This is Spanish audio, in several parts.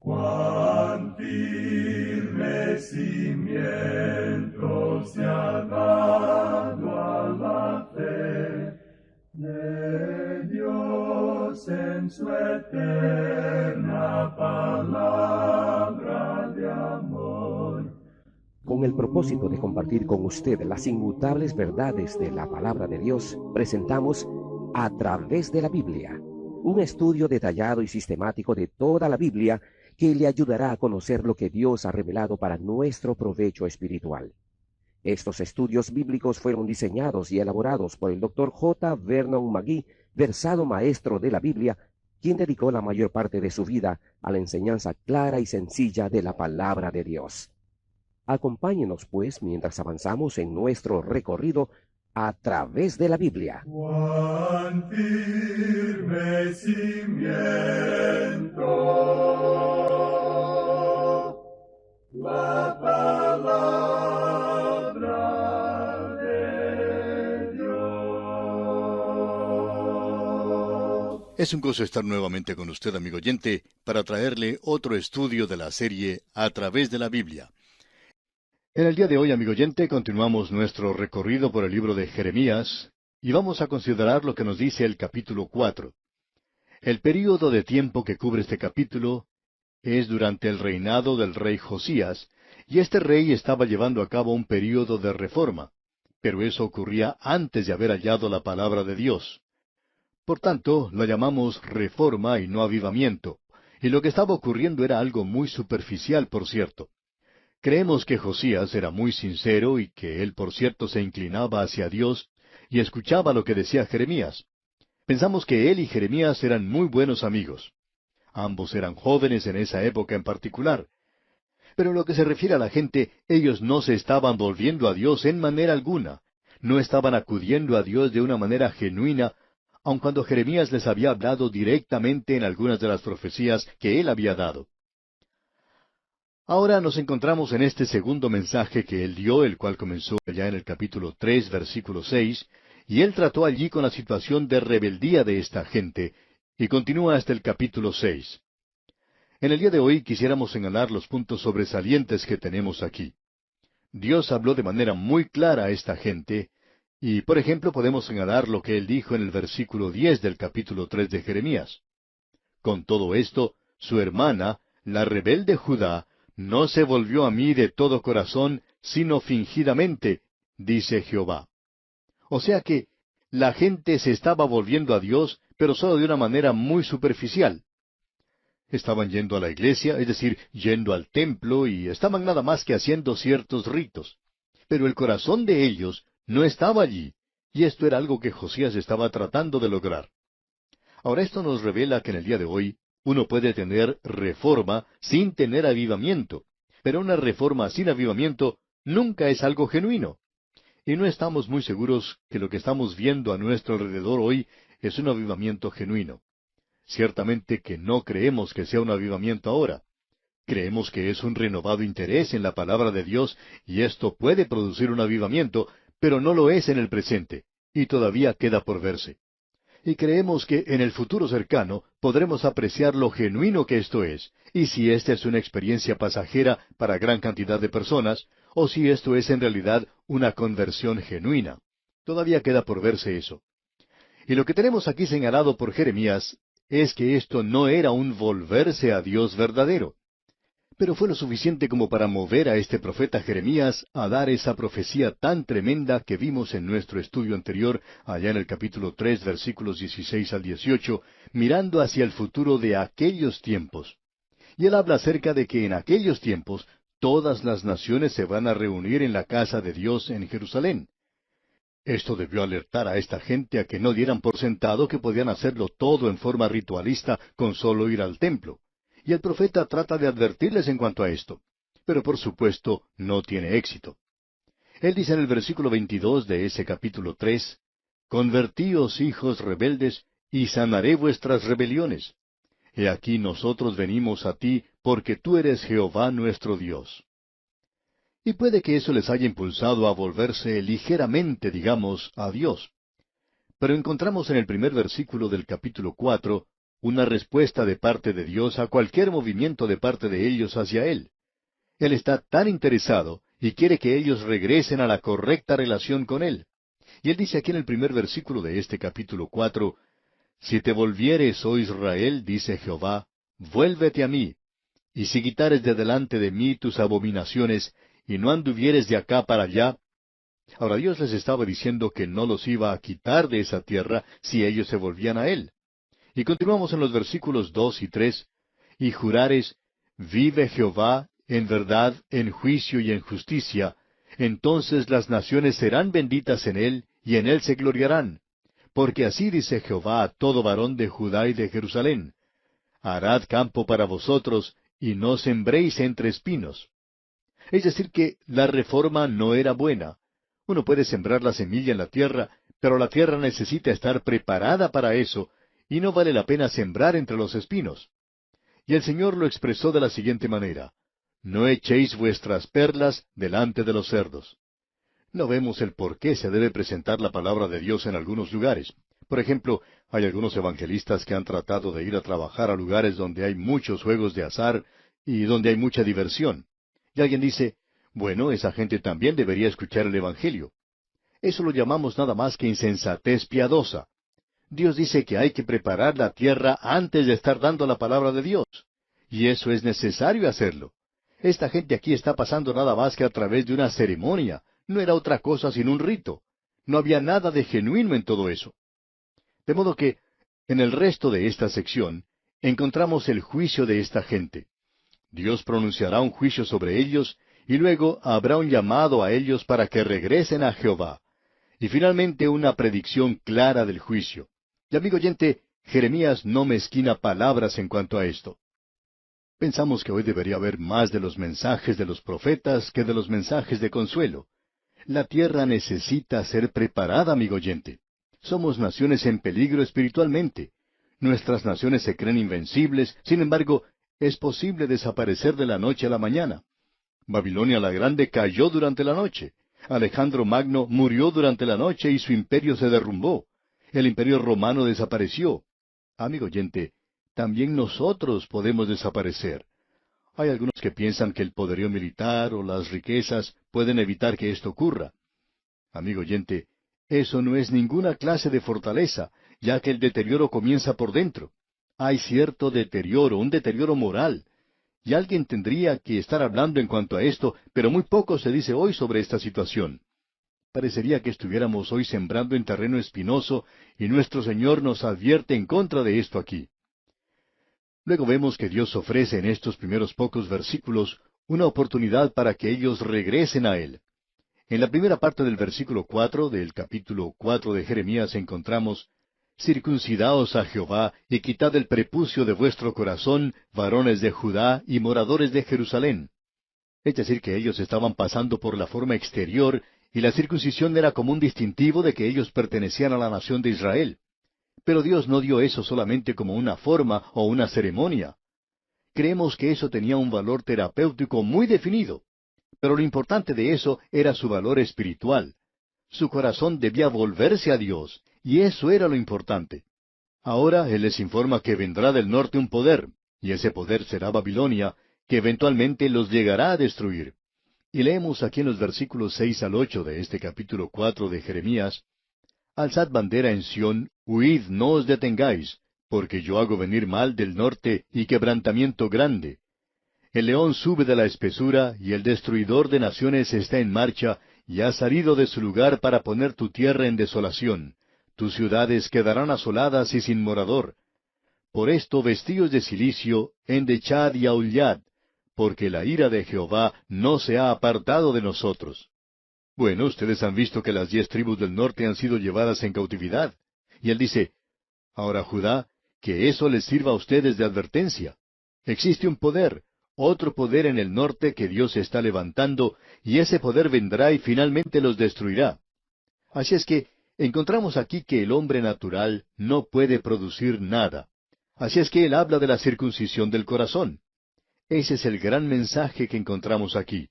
Cuán firme cimiento se ha dado a la fe de Dios en su eterna palabra de amor. Con el propósito de compartir con usted las inmutables verdades de la palabra de Dios, presentamos A través de la Biblia, un estudio detallado y sistemático de toda la Biblia que le ayudará a conocer lo que Dios ha revelado para nuestro provecho espiritual. Estos estudios bíblicos fueron diseñados y elaborados por el Dr. J. Vernon McGee, versado maestro de la Biblia, quien dedicó la mayor parte de su vida a la enseñanza clara y sencilla de la palabra de Dios. Acompáñenos, pues, mientras avanzamos en nuestro recorrido a través de la Biblia. Cuán firme cimiento la palabra de Dios. Es un gozo estar nuevamente con usted, amigo oyente, para traerle otro estudio de la serie A través de la Biblia. En el día de hoy, amigo oyente, continuamos nuestro recorrido por el libro de Jeremías y vamos a considerar lo que nos dice el capítulo 4. El período de tiempo que cubre este capítulo es durante el reinado del rey Josías, y este rey estaba llevando a cabo un período de reforma, pero eso ocurría antes de haber hallado la palabra de Dios. Por tanto, lo llamamos reforma y no avivamiento, y lo que estaba ocurriendo era algo muy superficial, por cierto. Creemos que Josías era muy sincero y que él, por cierto, se inclinaba hacia Dios y escuchaba lo que decía Jeremías. Pensamos que él y Jeremías eran muy buenos amigos. Ambos eran jóvenes en esa época en particular. Pero en lo que se refiere a la gente, ellos no se estaban volviendo a Dios en manera alguna. No estaban acudiendo a Dios de una manera genuina, aun cuando Jeremías les había hablado directamente en algunas de las profecías que él había dado. Ahora nos encontramos en este segundo mensaje que él dio, el cual comenzó ya en el capítulo 3, versículo 6, y él trató allí con la situación de rebeldía de esta gente, y continúa hasta el capítulo 6. En el día de hoy quisiéramos señalar los puntos sobresalientes que tenemos aquí. Dios habló de manera muy clara a esta gente, y por ejemplo podemos señalar lo que él dijo en el versículo 10 del capítulo 3 de Jeremías. Con todo esto, su hermana, la rebelde Judá, no se volvió a mí de todo corazón, sino fingidamente, dice Jehová. O sea que la gente se estaba volviendo a Dios, pero solo de una manera muy superficial. Estaban yendo a la iglesia, es decir, yendo al templo, y estaban nada más que haciendo ciertos ritos. Pero el corazón de ellos no estaba allí, y esto era algo que Josías estaba tratando de lograr. Ahora esto nos revela que en el día de hoy uno puede tener reforma sin tener avivamiento, pero una reforma sin avivamiento nunca es algo genuino. Y no estamos muy seguros que lo que estamos viendo a nuestro alrededor hoy es un avivamiento genuino. Ciertamente que no creemos que sea un avivamiento ahora. Creemos que es un renovado interés en la palabra de Dios y esto puede producir un avivamiento, pero no lo es en el presente, y todavía queda por verse. Y creemos que en el futuro cercano podremos apreciar lo genuino que esto es, y si esta es una experiencia pasajera para gran cantidad de personas, o si esto es en realidad una conversión genuina. Todavía queda por verse eso. Y lo que tenemos aquí señalado por Jeremías es que esto no era un volverse a Dios verdadero. Pero fue lo suficiente como para mover a este profeta Jeremías a dar esa profecía tan tremenda que vimos en nuestro estudio anterior, allá en el capítulo 3, versículos 16 al 18, mirando hacia el futuro de aquellos tiempos. Y él habla acerca de que en aquellos tiempos todas las naciones se van a reunir en la casa de Dios en Jerusalén. Esto debió alertar a esta gente a que no dieran por sentado que podían hacerlo todo en forma ritualista con solo ir al templo. Y el profeta trata de advertirles en cuanto a esto. Pero por supuesto no tiene éxito. Él dice en el versículo 22 de ese capítulo 3, «Convertíos, hijos rebeldes, y sanaré vuestras rebeliones. He aquí nosotros venimos a ti, porque tú eres Jehová nuestro Dios». Y puede que eso les haya impulsado a volverse ligeramente, digamos, a Dios. Pero encontramos en el primer versículo del capítulo 4 una respuesta de parte de Dios a cualquier movimiento de parte de ellos hacia Él. Él está tan interesado y quiere que ellos regresen a la correcta relación con Él. Y Él dice aquí en el primer versículo de este capítulo 4, Si te volvieres, oh Israel, dice Jehová, vuélvete a mí, y si quitares de delante de mí tus abominaciones, y no anduvieres de acá para allá. Ahora Dios les estaba diciendo que no los iba a quitar de esa tierra si ellos se volvían a Él. Y continuamos en los versículos 2 y 3, Y jurares, vive Jehová, en verdad, en juicio y en justicia, entonces las naciones serán benditas en Él, y en Él se gloriarán. Porque así dice Jehová a todo varón de Judá y de Jerusalén, Harad campo para vosotros, y no sembréis entre espinos. Es decir, que la reforma no era buena. Uno puede sembrar la semilla en la tierra, pero la tierra necesita estar preparada para eso, y no vale la pena sembrar entre los espinos. Y el Señor lo expresó de la siguiente manera, No echéis vuestras perlas delante de los cerdos. No vemos el por qué se debe presentar la palabra de Dios en algunos lugares. Por ejemplo, hay algunos evangelistas que han tratado de ir a trabajar a lugares donde hay muchos juegos de azar y donde hay mucha diversión. Y alguien dice, bueno, esa gente también debería escuchar el Evangelio. Eso lo llamamos nada más que insensatez piadosa. Dios dice que hay que preparar la tierra antes de estar dando la palabra de Dios. Y eso es necesario hacerlo. Esta gente aquí está pasando nada más que a través de una ceremonia. No era otra cosa sino un rito. No había nada de genuino en todo eso. De modo que, en el resto de esta sección, encontramos el juicio de esta gente. Dios pronunciará un juicio sobre ellos, y luego habrá un llamado a ellos para que regresen a Jehová. Y finalmente una predicción clara del juicio. Y amigo oyente, Jeremías no mezquina palabras en cuanto a esto. Pensamos que hoy debería haber más de los mensajes de los profetas que de los mensajes de consuelo. La tierra necesita ser preparada, amigo oyente. Somos naciones en peligro espiritualmente. Nuestras naciones se creen invencibles, sin embargo, es posible desaparecer de la noche a la mañana. Babilonia la Grande cayó durante la noche. Alejandro Magno murió durante la noche y su imperio se derrumbó. El imperio romano desapareció. Amigo oyente, también nosotros podemos desaparecer. Hay algunos que piensan que el poderío militar o las riquezas pueden evitar que esto ocurra. Amigo oyente, eso no es ninguna clase de fortaleza, ya que el deterioro comienza por dentro. Hay cierto deterioro, un deterioro moral. Y alguien tendría que estar hablando en cuanto a esto, pero muy poco se dice hoy sobre esta situación. Parecería que estuviéramos hoy sembrando en terreno espinoso, y nuestro Señor nos advierte en contra de esto aquí. Luego vemos que Dios ofrece en estos primeros pocos versículos una oportunidad para que ellos regresen a Él. En la primera parte del versículo 4 del capítulo 4 de Jeremías encontramos, Circuncidaos a Jehová, y quitad el prepucio de vuestro corazón, varones de Judá y moradores de Jerusalén. Es decir, que ellos estaban pasando por la forma exterior, y la circuncisión era como un distintivo de que ellos pertenecían a la nación de Israel. Pero Dios no dio eso solamente como una forma o una ceremonia. Creemos que eso tenía un valor terapéutico muy definido. Pero lo importante de eso era su valor espiritual. Su corazón debía volverse a Dios, y eso era lo importante. Ahora Él les informa que vendrá del norte un poder, y ese poder será Babilonia, que eventualmente los llegará a destruir. Y leemos aquí en los versículos 6 al 8 de este capítulo 4 de Jeremías, Alzad bandera en Sión, huid, no os detengáis, porque yo hago venir mal del norte y quebrantamiento grande. El león sube de la espesura, y el destruidor de naciones está en marcha, y ha salido de su lugar para poner tu tierra en desolación. Tus ciudades quedarán asoladas y sin morador. Por esto vestíos de cilicio, endechad y aullad, porque la ira de Jehová no se ha apartado de nosotros. Bueno, ustedes han visto que las 10 tribus del norte han sido llevadas en cautividad. Y él dice, ahora Judá, que eso les sirva a ustedes de advertencia. Existe un poder, otro poder en el norte que Dios está levantando, y ese poder vendrá y finalmente los destruirá. Así es que encontramos aquí que el hombre natural no puede producir nada. Así es que él habla de la circuncisión del corazón. Ese es el gran mensaje que encontramos aquí.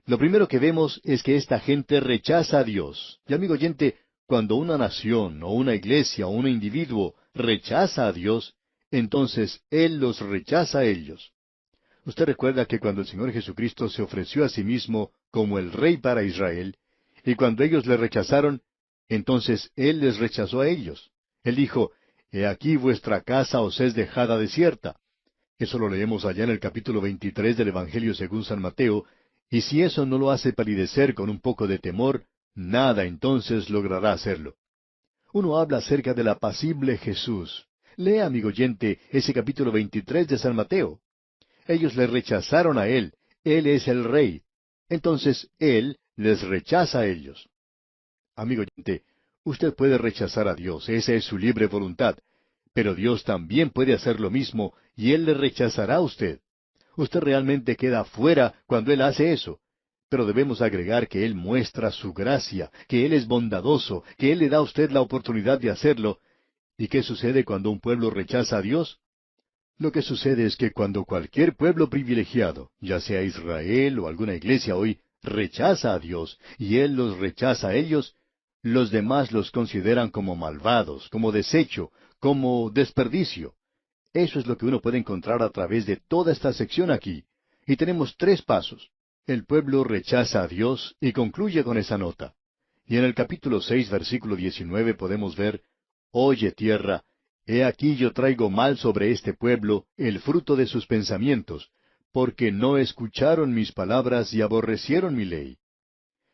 Lo primero que vemos es que esta gente rechaza a Dios. Y amigo oyente, cuando una nación, o una iglesia, o un individuo rechaza a Dios, entonces Él los rechaza a ellos. Usted recuerda que cuando el Señor Jesucristo se ofreció a sí mismo como el Rey para Israel, y cuando ellos le rechazaron, entonces Él les rechazó a ellos. Él dijo, He aquí vuestra casa os es dejada desierta. Eso lo leemos allá en el capítulo 23 del Evangelio según San Mateo, y si eso no lo hace palidecer con un poco de temor, nada entonces logrará hacerlo. Uno habla acerca del apacible Jesús. Lea, amigo oyente, ese capítulo 23 de San Mateo. Ellos le rechazaron a Él. Él es el Rey. Entonces Él les rechaza a ellos. Amigo oyente, usted puede rechazar a Dios, esa es su libre voluntad. Pero Dios también puede hacer lo mismo, y Él le rechazará a usted. Usted realmente queda fuera cuando Él hace eso. Pero debemos agregar que Él muestra su gracia, que Él es bondadoso, que Él le da a usted la oportunidad de hacerlo. ¿Y qué sucede cuando un pueblo rechaza a Dios? Lo que sucede es que cuando cualquier pueblo privilegiado, ya sea Israel o alguna iglesia hoy, rechaza a Dios, y Él los rechaza a ellos, los demás los consideran como malvados, como desecho, como desperdicio. Eso es lo que uno puede encontrar a través de toda esta sección aquí. Y tenemos 3 pasos. El pueblo rechaza a Dios y concluye con esa nota. Y en el capítulo 6, versículo 19 podemos ver, Oye tierra, he aquí yo traigo mal sobre este pueblo, el fruto de sus pensamientos, porque no escucharon mis palabras y aborrecieron mi ley.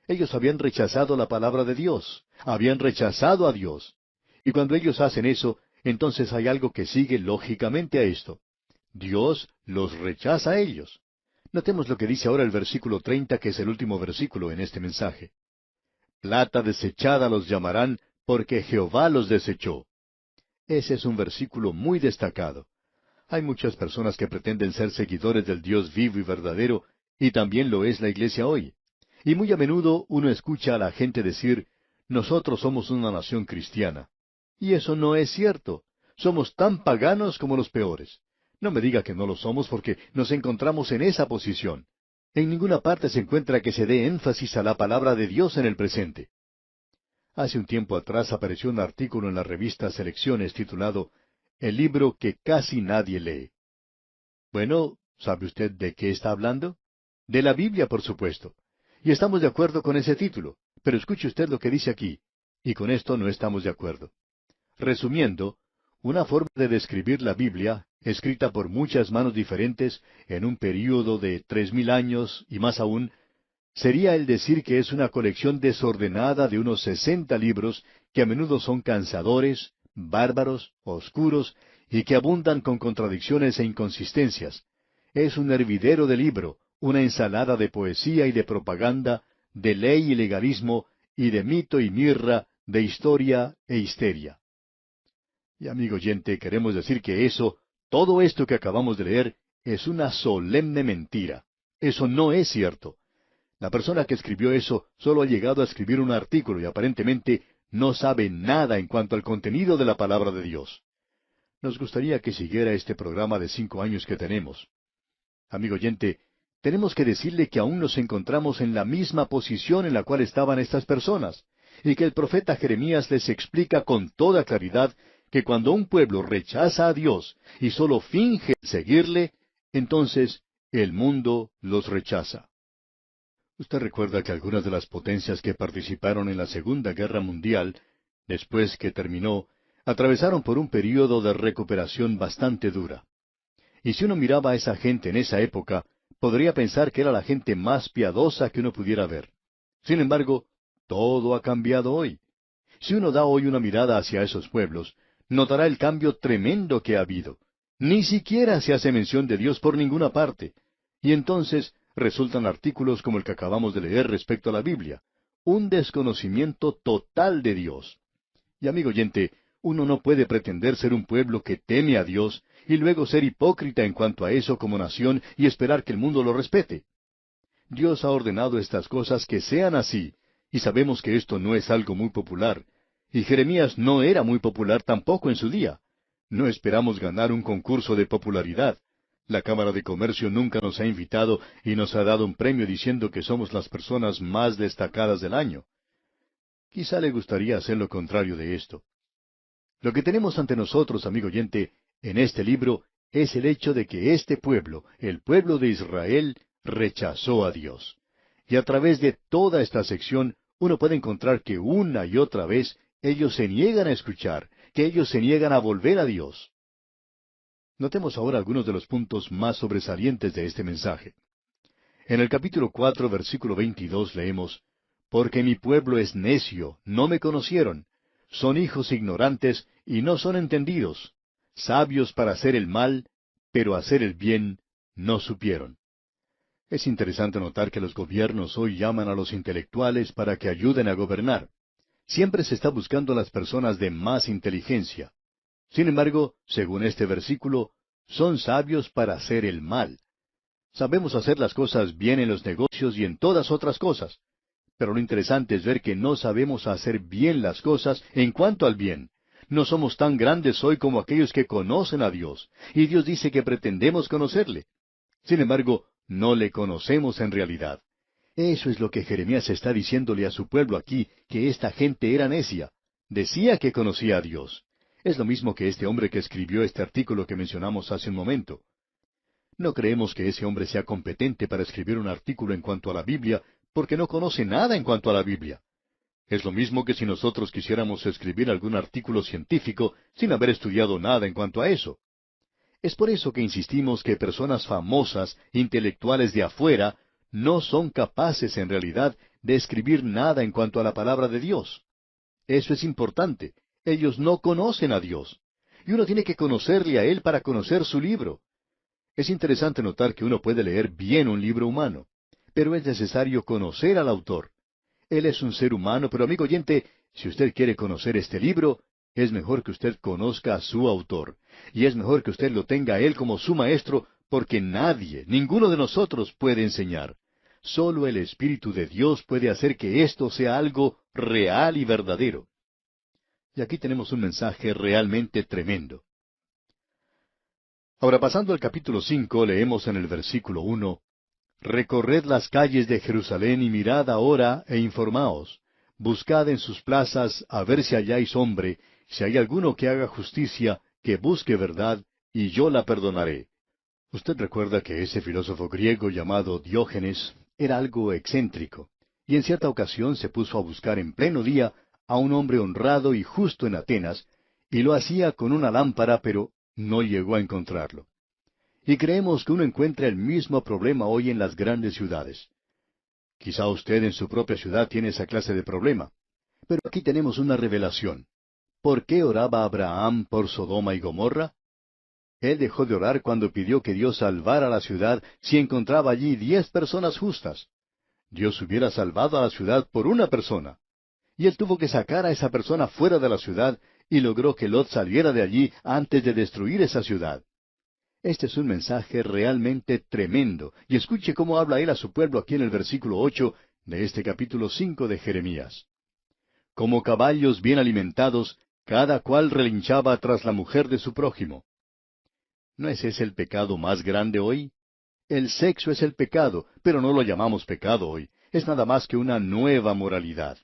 Ellos habían rechazado la palabra de Dios, habían rechazado a Dios. Y cuando ellos hacen eso, entonces hay algo que sigue lógicamente a esto. Dios los rechaza a ellos. Notemos lo que dice ahora el versículo 30, que es el último versículo en este mensaje. Plata desechada los llamarán, porque Jehová los desechó. Ese es un versículo muy destacado. Hay muchas personas que pretenden ser seguidores del Dios vivo y verdadero, y también lo es la iglesia hoy. Y muy a menudo uno escucha a la gente decir, nosotros somos una nación cristiana. Y eso no es cierto. Somos tan paganos como los peores. No me diga que no lo somos porque nos encontramos en esa posición. En ninguna parte se encuentra que se dé énfasis a la palabra de Dios en el presente. Hace un tiempo atrás apareció un artículo en la revista Selecciones titulado El libro que casi nadie lee. Bueno, ¿sabe usted de qué está hablando? De la Biblia, por supuesto. Y estamos de acuerdo con ese título. Pero escuche usted lo que dice aquí. Y con esto no estamos de acuerdo. Resumiendo, una forma de describir la Biblia, escrita por muchas manos diferentes, en un período de 3000 años y más aún, sería el decir que es una colección desordenada de unos 60 libros que a menudo son cansadores, bárbaros, oscuros y que abundan con contradicciones e inconsistencias. Es un hervidero de libro, una ensalada de poesía y de propaganda, de ley y legalismo, y de mito y mirra, de historia e histeria. Y amigo oyente, queremos decir que todo esto que acabamos de leer, es una solemne mentira. Eso no es cierto. La persona que escribió eso solo ha llegado a escribir un artículo y aparentemente no sabe nada en cuanto al contenido de la palabra de Dios. Nos gustaría que siguiera este programa de 5 años que tenemos. Amigo oyente, tenemos que decirle que aún nos encontramos en la misma posición en la cual estaban estas personas, y que el profeta Jeremías les explica con toda claridad que cuando un pueblo rechaza a Dios y solo finge seguirle, entonces el mundo los rechaza. Usted recuerda que algunas de las potencias que participaron en la Segunda Guerra Mundial, después que terminó, atravesaron por un período de recuperación bastante dura. Y si uno miraba a esa gente en esa época, podría pensar que era la gente más piadosa que uno pudiera ver. Sin embargo, todo ha cambiado hoy. Si uno da hoy una mirada hacia esos pueblos, notará el cambio tremendo que ha habido. Ni siquiera se hace mención de Dios por ninguna parte. Y entonces resultan artículos como el que acabamos de leer respecto a la Biblia. Un desconocimiento total de Dios. Y amigo oyente, uno no puede pretender ser un pueblo que teme a Dios y luego ser hipócrita en cuanto a eso como nación y esperar que el mundo lo respete. Dios ha ordenado estas cosas que sean así, y sabemos que esto no es algo muy popular. Y Jeremías no era muy popular tampoco en su día. No esperamos ganar un concurso de popularidad. La Cámara de Comercio nunca nos ha invitado y nos ha dado un premio diciendo que somos las personas más destacadas del año. Quizá le gustaría hacer lo contrario de esto. Lo que tenemos ante nosotros, amigo oyente, en este libro es el hecho de que este pueblo, el pueblo de Israel, rechazó a Dios. Y a través de toda esta sección uno puede encontrar que una y otra vez ellos se niegan a escuchar, que ellos se niegan a volver a Dios. Notemos ahora algunos de los puntos más sobresalientes de este mensaje. En el capítulo 4, versículo 22 leemos, «Porque mi pueblo es necio, no me conocieron. Son hijos ignorantes y no son entendidos. Sabios para hacer el mal, pero hacer el bien no supieron». Es interesante notar que los gobiernos hoy llaman a los intelectuales para que ayuden a gobernar. Siempre se está buscando a las personas de más inteligencia. Sin embargo, según este versículo, son sabios para hacer el mal. Sabemos hacer las cosas bien en los negocios y en todas otras cosas. Pero lo interesante es ver que no sabemos hacer bien las cosas en cuanto al bien. No somos tan grandes hoy como aquellos que conocen a Dios, y Dios dice que pretendemos conocerle. Sin embargo, no le conocemos en realidad. Eso es lo que Jeremías está diciéndole a su pueblo aquí, que esta gente era necia. Decía que conocía a Dios. Es lo mismo que este hombre que escribió este artículo que mencionamos hace un momento. No creemos que ese hombre sea competente para escribir un artículo en cuanto a la Biblia, porque no conoce nada en cuanto a la Biblia. Es lo mismo que si nosotros quisiéramos escribir algún artículo científico sin haber estudiado nada en cuanto a eso. Es por eso que insistimos que personas famosas, intelectuales de afuera, no son capaces en realidad de escribir nada en cuanto a la palabra de Dios. Eso es importante. Ellos no conocen a Dios. Y uno tiene que conocerle a Él para conocer su libro. Es interesante notar que uno puede leer bien un libro humano, pero es necesario conocer al autor. Él es un ser humano, pero amigo oyente, si usted quiere conocer este libro, es mejor que usted conozca a su autor. Y es mejor que usted lo tenga a Él como su maestro, porque nadie, ninguno de nosotros puede enseñar. Solo el Espíritu de Dios puede hacer que esto sea algo real y verdadero. Y aquí tenemos un mensaje realmente tremendo. Ahora, pasando al capítulo 5, leemos en el versículo 1, «Recorred las calles de Jerusalén y mirad ahora e informaos. Buscad en sus plazas a ver si halláis hombre, si hay alguno que haga justicia, que busque verdad, y yo la perdonaré». Usted recuerda que ese filósofo griego llamado Diógenes era algo excéntrico, y en cierta ocasión se puso a buscar en pleno día a un hombre honrado y justo en Atenas, y lo hacía con una lámpara, pero no llegó a encontrarlo. Y creemos que uno encuentra el mismo problema hoy en las grandes ciudades. Quizá usted en su propia ciudad tiene esa clase de problema. Pero aquí tenemos una revelación. ¿Por qué oraba Abraham por Sodoma y Gomorra? Él dejó de orar cuando pidió que Dios salvara la ciudad si encontraba allí 10 personas justas. Dios hubiera salvado a la ciudad por una persona. Y él tuvo que sacar a esa persona fuera de la ciudad y logró que Lot saliera de allí antes de destruir esa ciudad. Este es un mensaje realmente tremendo, y escuche cómo habla él a su pueblo aquí en el versículo 8 de este capítulo 5 de Jeremías. Como caballos bien alimentados, cada cual relinchaba tras la mujer de su prójimo. ¿No es ese el pecado más grande hoy? El sexo es el pecado, pero no lo llamamos pecado hoy. Es nada más que una nueva moralidad.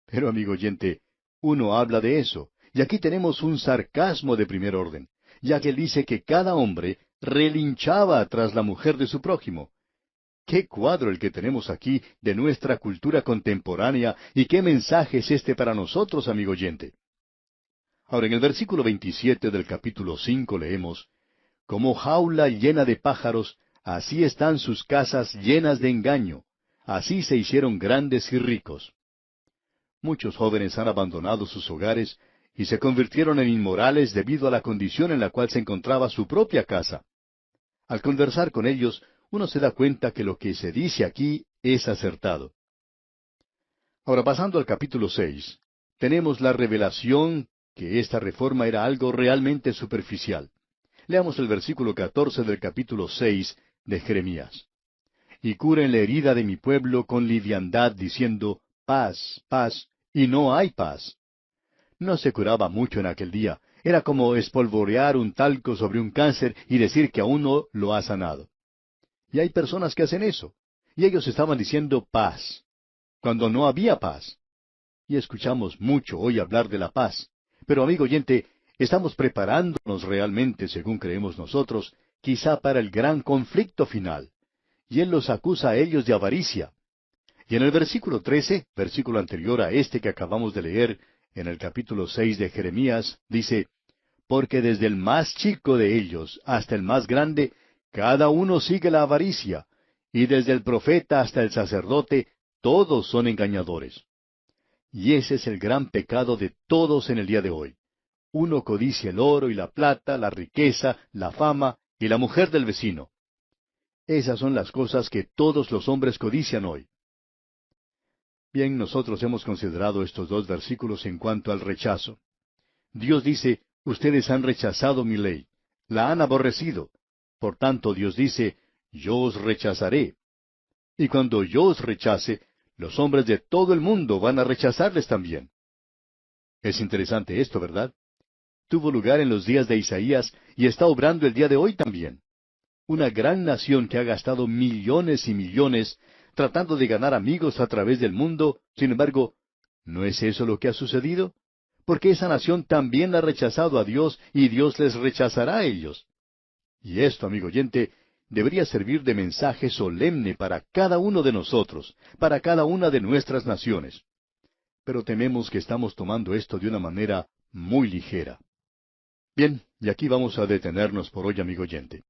Pero, amigo oyente, uno habla de eso, y aquí tenemos un sarcasmo de primer orden, ya que él dice que cada hombre relinchaba tras la mujer de su prójimo. ¡Qué cuadro el que tenemos aquí de nuestra cultura contemporánea y qué mensaje es este para nosotros, amigo oyente! Ahora, en el versículo 27 del capítulo 5 leemos, «Como jaula llena de pájaros, así están sus casas llenas de engaño, así se hicieron grandes y ricos». Muchos jóvenes han abandonado sus hogares y se convirtieron en inmorales debido a la condición en la cual se encontraba su propia casa. Al conversar con ellos, uno se da cuenta que lo que se dice aquí es acertado. Ahora, pasando al capítulo 6, tenemos la revelación que esta reforma era algo realmente superficial. Leamos el versículo 14 del capítulo 6 de Jeremías. «Y curen la herida de mi pueblo con liviandad, diciendo, paz, paz, y no hay paz». No se curaba mucho en aquel día. Era como espolvorear un talco sobre un cáncer y decir que aún no lo ha sanado. Y hay personas que hacen eso. Y ellos estaban diciendo paz, cuando no había paz. Y escuchamos mucho hoy hablar de la paz. Pero, amigo oyente, Estamos preparándonos realmente, según creemos nosotros, quizá para el gran conflicto final. Y Él los acusa a ellos de avaricia. Y en el versículo 13, versículo anterior a este que acabamos de leer, en el capítulo 6 de Jeremías, dice, porque desde el más chico de ellos hasta el más grande, cada uno sigue la avaricia, y desde el profeta hasta el sacerdote, todos son engañadores. Y ese es el gran pecado de todos en el día de hoy. Uno codicia el oro y la plata, la riqueza, la fama y la mujer del vecino. Esas son las cosas que todos los hombres codician hoy. Bien, nosotros hemos considerado estos dos versículos en cuanto al rechazo. Dios dice, ustedes han rechazado mi ley, la han aborrecido. Por tanto, Dios dice, yo os rechazaré. Y cuando yo os rechace, los hombres de todo el mundo van a rechazarles también. Es interesante esto, ¿verdad? Tuvo lugar en los días de Isaías y está obrando el día de hoy también. Una gran nación que ha gastado millones y millones tratando de ganar amigos a través del mundo, sin embargo, ¿no es eso lo que ha sucedido? Porque esa nación también ha rechazado a Dios y Dios les rechazará a ellos. Y esto, amigo oyente, debería servir de mensaje solemne para cada uno de nosotros, para cada una de nuestras naciones. Pero tememos que estamos tomando esto de una manera muy ligera. Bien, y aquí vamos a detenernos por hoy, amigo oyente.